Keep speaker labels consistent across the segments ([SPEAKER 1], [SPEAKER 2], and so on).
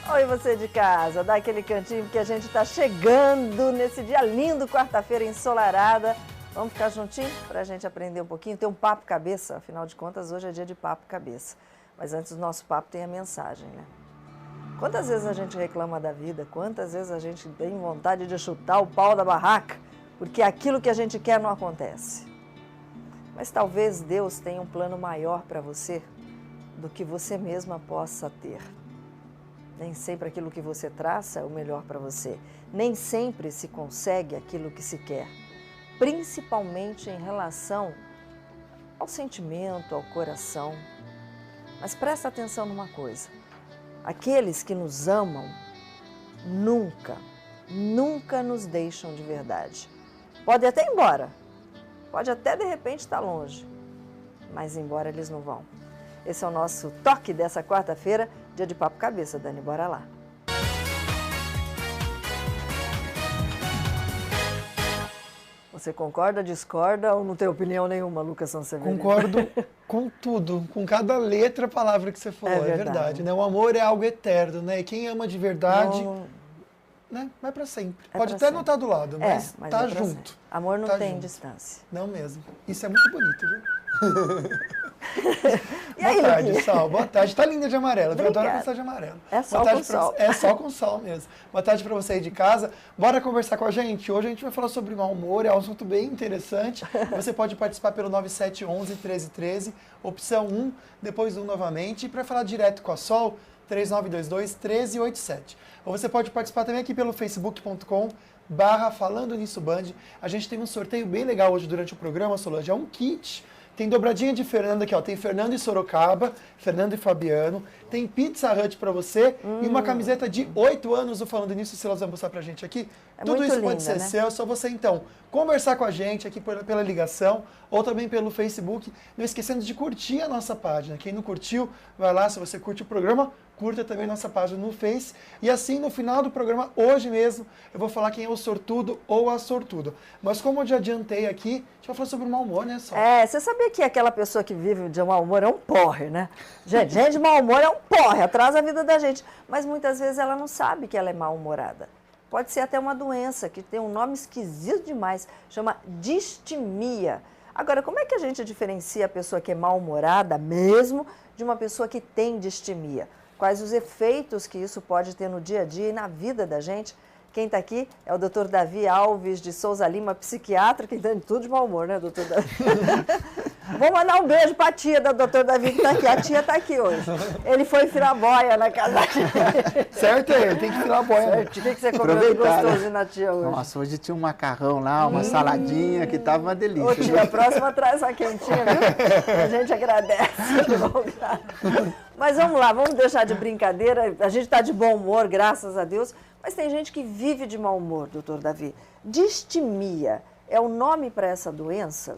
[SPEAKER 1] Oi, você de casa, dá aquele cantinho porque a gente está chegando nesse dia lindo, quarta-feira ensolarada. Vamos ficar juntinho para a gente aprender um pouquinho, ter um papo cabeça, afinal de contas hoje é dia de papo cabeça. Mas antes do nosso papo tem a mensagem, né? Quantas vezes a gente reclama da vida, quantas vezes a gente tem vontade de chutar o pau da barraca, porque aquilo que a gente quer não acontece. Mas talvez Deus tenha um plano maior para você do que você mesma possa ter. Nem sempre aquilo que você traça é o melhor para você. Nem sempre se consegue aquilo que se quer. Principalmente em relação ao sentimento, ao coração. Mas presta atenção numa coisa. Aqueles que nos amam nunca nos deixam de verdade. Pode até ir embora. Pode até de repente estar longe. Mas embora eles não vão. Esse é o nosso toque dessa quarta-feira, dia de Papo Cabeça. Dani, bora lá. Você concorda, discorda ou não tem opinião nenhuma, Lucas Sanseverino?
[SPEAKER 2] Concordo com tudo, com cada letra, palavra que você falou, é verdade, né? O amor é algo eterno, né? E quem ama de verdade, né? Vai pra sempre. Pode até não estar do lado, mas tá junto.
[SPEAKER 1] Sempre. Amor não tem distância.
[SPEAKER 2] Não mesmo. Isso é muito bonito, viu?
[SPEAKER 1] E aí,
[SPEAKER 2] boa tarde,
[SPEAKER 1] Luquinha?
[SPEAKER 2] Sal. Boa tarde. Tá linda de amarelo. Eu
[SPEAKER 1] Obrigada.
[SPEAKER 2] adoro mensagem amarela.
[SPEAKER 1] É sol
[SPEAKER 2] boa tarde
[SPEAKER 1] com sol.
[SPEAKER 2] É sol com sol mesmo. Boa tarde para você aí de casa. Bora conversar com a gente? Hoje a gente vai falar sobre mau humor. É um assunto bem interessante. Você pode participar pelo 9711-1313, opção 1, depois 1 novamente. E para falar direto com a Sol, 3922-1387. Ou você pode participar também aqui pelo facebook.com/Falando Nisso Band. A gente tem um sorteio bem legal hoje durante o programa, Solange. É um kit. Tem dobradinha de Fernando aqui, ó. Tem Fernando e Sorocaba, Fernando e Fabiano. Tem Pizza Hut pra você e uma camiseta de 8 anos do Falando Nisso, se elas vão mostrar pra gente aqui. Tudo isso pode ser seu, é só você então conversar com a gente aqui pela ligação ou também pelo Facebook. Não esquecendo de curtir a nossa página. Quem não curtiu, vai lá, se você curte o programa, curta também nossa página no Face. E assim, no final do programa, hoje mesmo, eu vou falar quem é o sortudo ou a sortuda. Mas como eu já adiantei aqui, a gente vai falar sobre o mau humor, né, Sol?
[SPEAKER 1] Você sabia que aquela pessoa que vive de mau humor é um porre, né? Gente de mau humor é um porre, atrasa a vida da gente. Mas muitas vezes ela não sabe que ela é mal-humorada. Pode ser até uma doença que tem um nome esquisito demais, chama distimia. Agora, como é que a gente diferencia a pessoa que é mal-humorada mesmo de uma pessoa que tem distimia? Quais os efeitos que isso pode ter no dia a dia e na vida da gente? Quem está aqui é o Dr. Davi Alves de Souza Lima, psiquiatra, que entende tudo de mau humor, né, doutor Davi? Vou mandar um beijo para a tia da doutor Davi que está aqui. A tia está aqui hoje. Ele foi filar boia na casa da tia.
[SPEAKER 2] Certo, ele tem que filar boia.
[SPEAKER 1] Certo. O que você comeu de gostoso na tia hoje?
[SPEAKER 3] Nossa, hoje tinha um macarrão lá, uma saladinha, que tava uma delícia.
[SPEAKER 1] Ô tia, a próxima traz essa quentinha, viu? A gente agradece. Mas vamos lá, vamos deixar de brincadeira. A gente está de bom humor, graças a Deus. Mas tem gente que vive de mau humor, doutor Davi. Distimia é o nome para essa doença?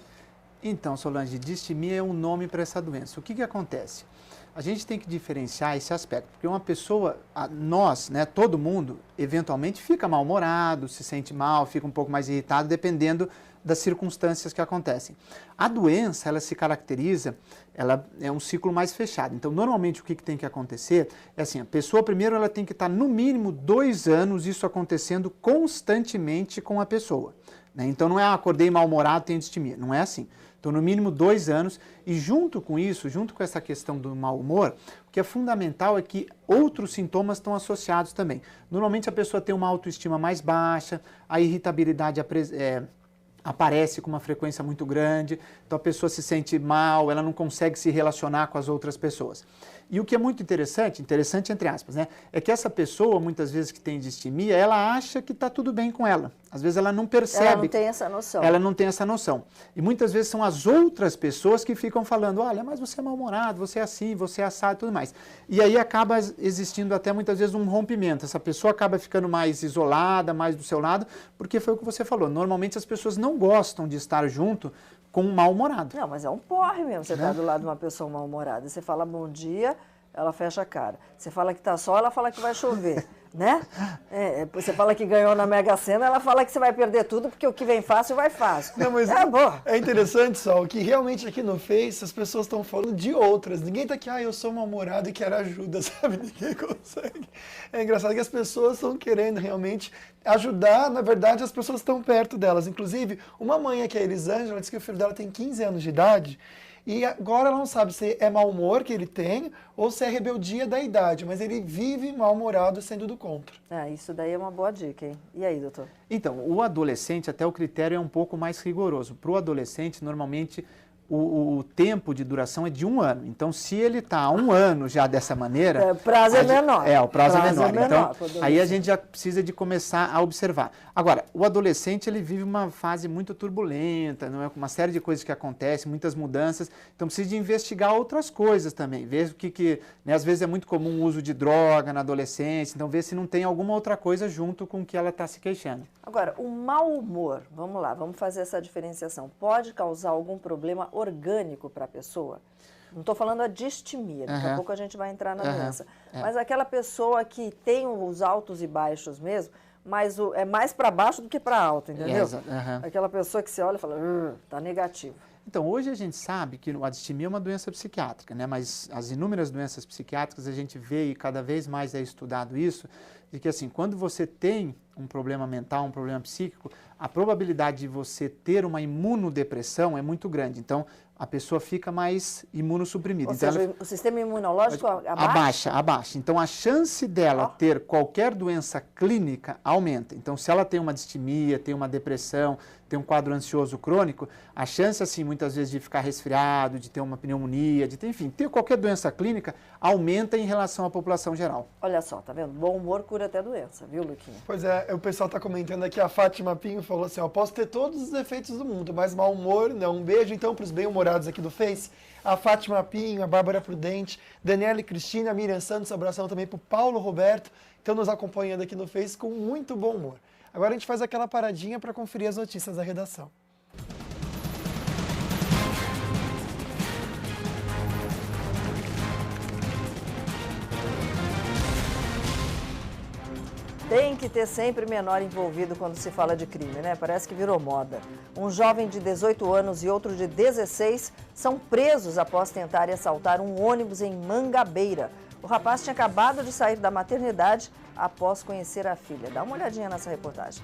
[SPEAKER 3] Então, Solange, distimia é um nome para essa doença. O que acontece? A gente tem que diferenciar esse aspecto, porque uma pessoa, nós, né, todo mundo, eventualmente fica mal-humorado, se sente mal, fica um pouco mais irritado, dependendo das circunstâncias que acontecem. A doença, ela se caracteriza, ela é um ciclo mais fechado. Então, normalmente, o que tem que acontecer é assim, a pessoa, primeiro, ela tem que estar, no mínimo, 2 anos, isso acontecendo constantemente com a pessoa. Né? Então, não é, acordei mal-humorado, tenho distimia. Não é assim. Então, no mínimo 2 anos, e junto com isso, junto com essa questão do mau humor, o que é fundamental é que outros sintomas estão associados também. Normalmente a pessoa tem uma autoestima mais baixa, a irritabilidade aparece com uma frequência muito grande, então a pessoa se sente mal, ela não consegue se relacionar com as outras pessoas. E o que é muito interessante entre aspas, né, é que essa pessoa, muitas vezes que tem distimia, ela acha que está tudo bem com ela. Às vezes ela não percebe.
[SPEAKER 1] Ela não tem essa noção.
[SPEAKER 3] Ela não tem essa noção. E muitas vezes são as outras pessoas que ficam falando, olha, mas você é mal-humorado, você é assim, você é assado e tudo mais. E aí acaba existindo até muitas vezes um rompimento. Essa pessoa acaba ficando mais isolada, mais do seu lado, porque foi o que você falou. Normalmente as pessoas não gostam de estar junto com um mal-humorado.
[SPEAKER 1] Não, mas é um porre mesmo. Você está do lado de uma pessoa mal-humorada. Você fala bom dia, ela fecha a cara. Você fala que tá sol, ela fala que vai chover, né? Você fala que ganhou na Mega Sena, ela fala que você vai perder tudo, porque o que vem fácil, vai fácil.
[SPEAKER 2] Não, mas é interessante, Sol, que realmente aqui no Face as pessoas estão falando de outras. Ninguém tá aqui, eu sou mal-humorado e quero ajuda, sabe? Ninguém consegue. É engraçado que as pessoas estão querendo realmente ajudar, na verdade as pessoas estão perto delas. Inclusive, uma mãe aqui, a Elisângela, disse que o filho dela tem 15 anos de idade, e agora ela não sabe se é mau humor que ele tem ou se é rebeldia da idade, mas ele vive mal-humorado sendo do contra.
[SPEAKER 1] Isso daí é uma boa dica, hein? E aí, doutor?
[SPEAKER 3] Então, o adolescente, até o critério é um pouco mais rigoroso. Para o adolescente, normalmente, o tempo de duração é de 1 ano. Então, se ele está há 1 ano já dessa maneira...
[SPEAKER 1] O prazo é menor.
[SPEAKER 3] O prazo é menor. Então, aí a gente já precisa de começar a observar. Agora, o adolescente, ele vive uma fase muito turbulenta, não é? Com uma série de coisas que acontecem, muitas mudanças. Então, precisa de investigar outras coisas também. Ver o que né, às vezes é muito comum o uso de droga na adolescência. Então, ver se não tem alguma outra coisa junto com o que ela está se queixando.
[SPEAKER 1] Agora, o mau humor, vamos lá, vamos fazer essa diferenciação. Pode causar algum problema orgânico para a pessoa? Não estou falando a distimia, daqui a pouco a gente vai entrar na doença. Mas aquela pessoa que tem os altos e baixos mesmo, mas é mais para baixo do que para alto, entendeu? Aquela pessoa que você olha e fala, tá negativo.
[SPEAKER 3] Então, hoje a gente sabe que a distimia é uma doença psiquiátrica, né? Mas as inúmeras doenças psiquiátricas a gente vê e cada vez mais é estudado isso, de que assim, quando você tem um problema mental, um problema psíquico, a probabilidade de você ter uma imunodepressão é muito grande. Então, a pessoa fica mais imunossuprimida.
[SPEAKER 1] Ou seja, o sistema imunológico abaixa?
[SPEAKER 3] Abaixa. Então, a chance dela ter qualquer doença clínica aumenta. Então, se ela tem uma distimia, tem uma depressão, tem um quadro ansioso crônico, a chance, assim, muitas vezes de ficar resfriado, de ter uma pneumonia, de ter, enfim, ter qualquer doença clínica, aumenta em relação à população geral.
[SPEAKER 1] Olha só, tá vendo? Bom humor cura até doença, viu, Luquinha?
[SPEAKER 2] Pois é, o pessoal está comentando aqui, a Fátima Pinho falou assim, posso ter todos os defeitos do mundo, mas mau humor não. Um beijo, então, para os bem-humorados aqui do Face, a Fátima Pinho, a Bárbara Prudente, Daniela e Cristina, a Miriam Santos, abração também para o Paulo Roberto, estão nos acompanhando aqui no Face com muito bom humor. Agora a gente faz aquela paradinha para conferir as notícias da redação.
[SPEAKER 1] Tem que ter sempre menor envolvido quando se fala de crime, né? Parece que virou moda. Um jovem de 18 anos e outro de 16 são presos após tentarem assaltar um ônibus em Mangabeira. O rapaz tinha acabado de sair da maternidade após conhecer a filha. Dá uma olhadinha nessa reportagem.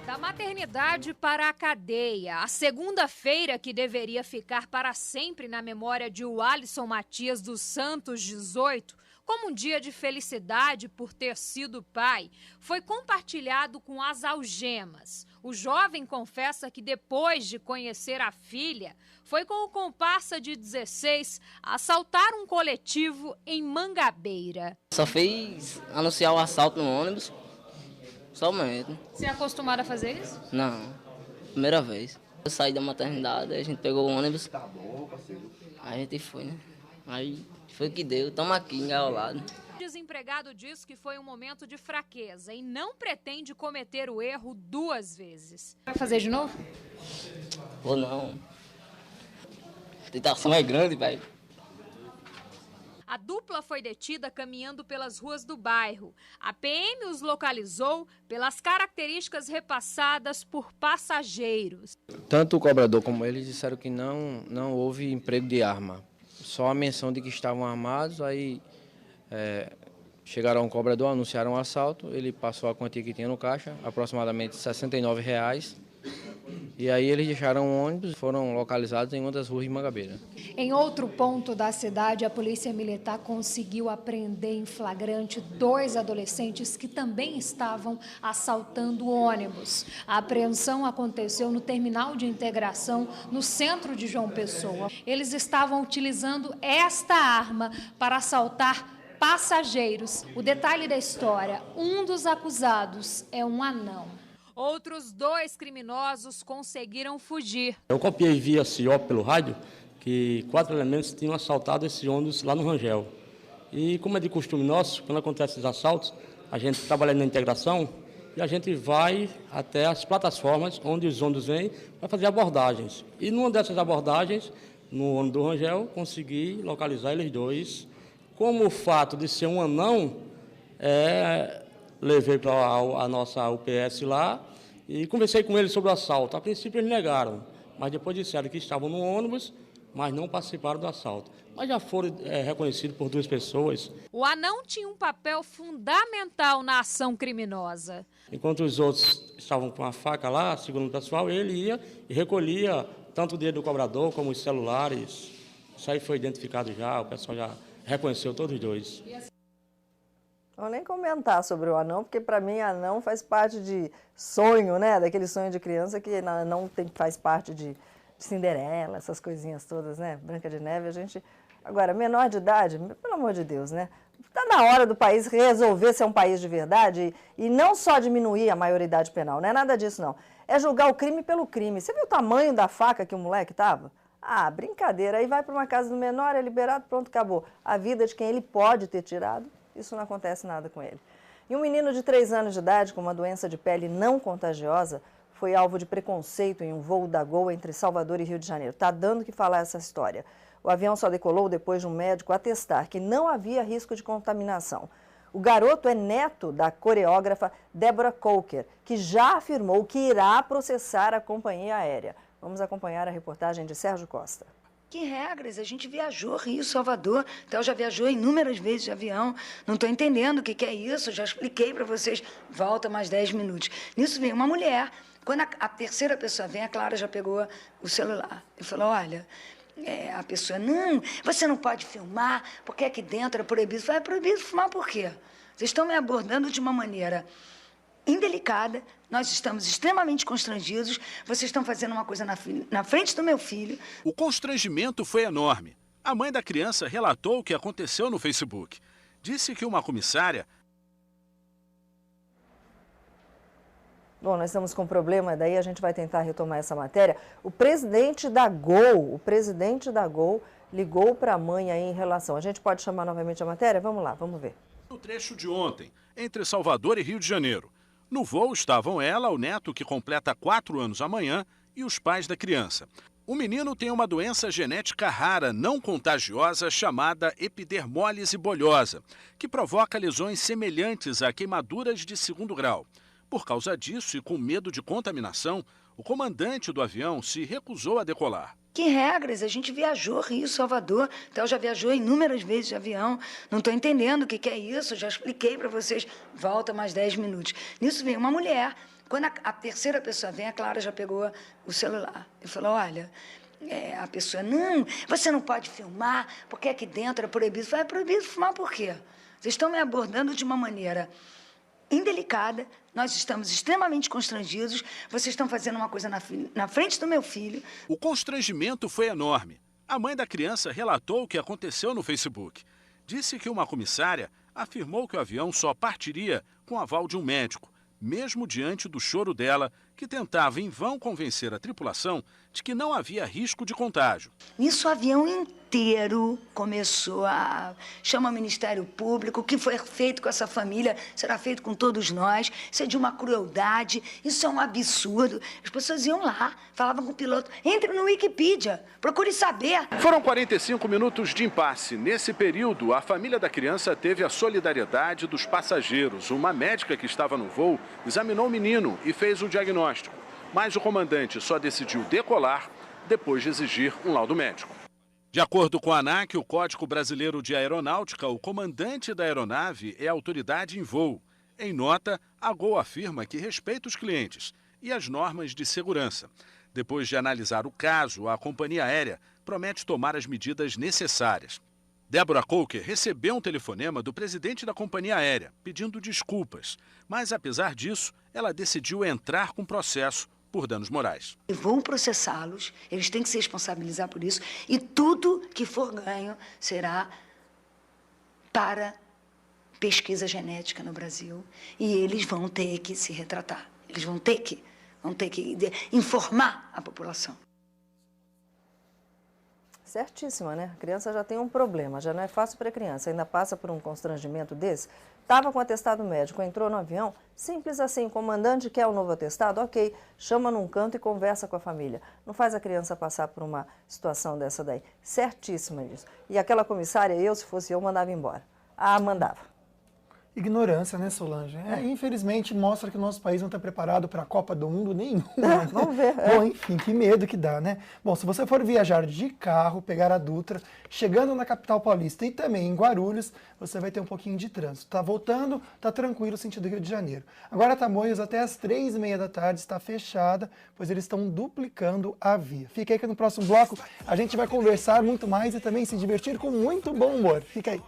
[SPEAKER 4] Da maternidade para a cadeia, a segunda-feira que deveria ficar para sempre na memória de Alisson Matias dos Santos, 18, como um dia de felicidade por ter sido pai, foi compartilhado com as algemas. O jovem confessa que depois de conhecer a filha, foi com o comparsa de 16 assaltar um coletivo em Mangabeira.
[SPEAKER 5] Só fez anunciar o assalto no ônibus, somente.
[SPEAKER 4] Você é acostumado a fazer isso?
[SPEAKER 5] Não, primeira vez. Eu saí da maternidade, a gente pegou o ônibus, aí a gente foi, né? Aí foi que deu, estamos aqui engaolados.
[SPEAKER 4] O desempregado diz que foi um momento de fraqueza e não pretende cometer o erro 2 vezes. Vai fazer de novo?
[SPEAKER 5] Vou não. A tentação é grande, velho.
[SPEAKER 4] A dupla foi detida caminhando pelas ruas do bairro. A PM os localizou pelas características repassadas por passageiros.
[SPEAKER 6] Tanto o cobrador como eles disseram que não houve emprego de arma. Só a menção de que estavam armados, aí chegaram ao cobrador, anunciaram o assalto, ele passou a quantia que tinha no caixa, aproximadamente R$ 69,00. E aí eles deixaram o ônibus e foram localizados em uma das ruas de Mangabeira.
[SPEAKER 7] Em outro ponto da cidade, a Polícia Militar conseguiu apreender em flagrante 2 adolescentes que também estavam assaltando ônibus. A apreensão aconteceu no terminal de integração no centro de João Pessoa. Eles estavam utilizando esta arma para assaltar passageiros. O detalhe da história, um dos acusados é um anão.
[SPEAKER 4] Outros 2 criminosos conseguiram fugir.
[SPEAKER 8] Eu copiei via CIOP pelo rádio que 4 elementos tinham assaltado esse ônibus lá no Rangel. E como é de costume nosso, quando acontecem esses assaltos, a gente trabalha na integração e a gente vai até as plataformas onde os ônibus vêm para fazer abordagens. E numa dessas abordagens, no ônibus do Rangel, consegui localizar eles 2 Como o fato de ser um anão, levei para a nossa UPS lá e conversei com eles sobre o assalto. A princípio eles negaram, mas depois disseram que estavam no ônibus, mas não participaram do assalto. Mas já foram reconhecidos por 2 pessoas.
[SPEAKER 4] O anão tinha um papel fundamental na ação criminosa.
[SPEAKER 8] Enquanto os outros estavam com a faca lá, segundo o pessoal, ele ia e recolhia tanto o dinheiro do cobrador como os celulares. Isso aí foi identificado já, o pessoal já reconheceu todos os 2.
[SPEAKER 1] Não vou nem comentar sobre o anão, porque para mim anão faz parte de sonho, né? Daquele sonho de criança que anão faz parte de Cinderela, essas coisinhas todas, né? Branca de Neve, a gente... Agora, menor de idade, pelo amor de Deus, né? Está na hora do país resolver ser um país de verdade e não só diminuir a maioridade penal, não é nada disso, não. É julgar o crime pelo crime. Você viu o tamanho da faca que o moleque tava? Ah, brincadeira. Aí vai para uma casa do menor, é liberado, pronto, acabou. A vida de quem ele pode ter tirado, isso não acontece nada com ele. E um menino de 3 anos de idade com uma doença de pele não contagiosa foi alvo de preconceito em um voo da Gol entre Salvador e Rio de Janeiro. Está dando o que falar essa história. O avião só decolou depois de um médico atestar que não havia risco de contaminação. O garoto é neto da coreógrafa Deborah Coker, que já afirmou que irá processar a companhia aérea. Vamos acompanhar a reportagem de Sérgio Costa.
[SPEAKER 9] Que regras? A gente viajou Rio, Salvador, Théo já viajou inúmeras vezes de avião, não estou entendendo o que é isso, já expliquei para vocês, volta mais 10 minutos. Nisso veio uma mulher, quando a terceira pessoa vem, a Clara já pegou o celular e falou, olha, a pessoa, não, você não pode filmar, porque aqui dentro é proibido. Eu falei, é proibido filmar por quê? Vocês estão me abordando de uma maneira indelicada, nós estamos extremamente constrangidos, vocês estão fazendo uma coisa na frente do meu filho.
[SPEAKER 10] O constrangimento foi enorme. A mãe da criança relatou o que aconteceu no Facebook. Disse que uma comissária...
[SPEAKER 1] Bom, nós estamos com um problema, daí a gente vai tentar retomar essa matéria. O presidente da Gol ligou para a mãe aí em relação... A gente pode chamar novamente a matéria? Vamos lá, vamos ver.
[SPEAKER 10] No trecho de ontem, entre Salvador e Rio de Janeiro. No voo estavam ela, o neto que completa 4 anos amanhã, e os pais da criança. O menino tem uma doença genética rara, não contagiosa, chamada epidermólise bolhosa, que provoca lesões semelhantes a queimaduras de 2º grau. Por causa disso e com medo de contaminação, o comandante do avião se recusou a decolar.
[SPEAKER 9] Que regras? A gente viajou Rio, Salvador, Théo já viajou inúmeras vezes de avião, não estou entendendo o que é isso, já expliquei para vocês, volta mais 10 minutos. Nisso veio uma mulher, quando a terceira pessoa vem, a Clara já pegou o celular e falou, olha, a pessoa, não, você não pode filmar, porque aqui dentro é proibido. Eu falei, é proibido filmar por quê? Vocês estão me abordando de uma maneira indelicada, nós estamos extremamente constrangidos, vocês estão fazendo uma coisa na frente do meu filho.
[SPEAKER 10] O constrangimento foi enorme. A mãe da criança relatou o que aconteceu no Facebook. Disse que uma comissária afirmou que o avião só partiria com aval de um médico, mesmo diante do choro dela, que tentava em vão convencer a tripulação de que não havia risco de contágio.
[SPEAKER 9] Nisso o avião inteiro começou a chamar o Ministério Público, o que foi feito com essa família será feito com todos nós, isso é de uma crueldade, isso é um absurdo. As pessoas iam lá, falavam com o piloto, entre no Wikipedia, procure saber.
[SPEAKER 10] Foram 45 minutos de impasse. Nesse período, a família da criança teve a solidariedade dos passageiros. Uma médica que estava no voo examinou o menino e fez o diagnóstico. Mas o comandante só decidiu decolar depois de exigir um laudo médico. De acordo com a ANAC, o Código Brasileiro de Aeronáutica, o comandante da aeronave é autoridade em voo. Em nota, a Gol afirma que respeita os clientes e as normas de segurança. Depois de analisar o caso, a companhia aérea promete tomar as medidas necessárias. Deborah Coker recebeu um telefonema do presidente da companhia aérea, pedindo desculpas. Mas, apesar disso, ela decidiu entrar com processo por danos morais.
[SPEAKER 9] Vou processá-los, eles têm que se responsabilizar por isso, e tudo que for ganho será para pesquisa genética no Brasil, e eles vão ter que se retratar, eles vão ter que informar a população. Certíssima, né? A criança já tem um problema, já não é fácil para a criança, ainda passa por um constrangimento desse.
[SPEAKER 1] estava com atestado médico, entrou no avião, simples assim, o comandante quer um novo atestado, ok, chama num canto e conversa com a família. Não faz a criança passar por uma situação dessa daí. Certíssima isso. E aquela comissária, se fosse eu, mandava embora. Ah, mandava.
[SPEAKER 2] Ignorância, né, Solange? Infelizmente, mostra que o nosso país não está preparado para a Copa do Mundo nenhuma. Né?
[SPEAKER 1] Vamos ver.
[SPEAKER 2] Bom, enfim, que medo que dá, né? Bom, se você for viajar de carro, pegar a Dutra, chegando na capital paulista e também em Guarulhos, você vai ter um pouquinho de trânsito. Tá voltando, tá tranquilo, sentido Rio de Janeiro. Agora, Tamoios, até às 3h30 da tarde está fechada, pois eles estão duplicando a via. Fica aí que no próximo bloco a gente vai conversar muito mais e também se divertir com muito bom humor. Fica aí.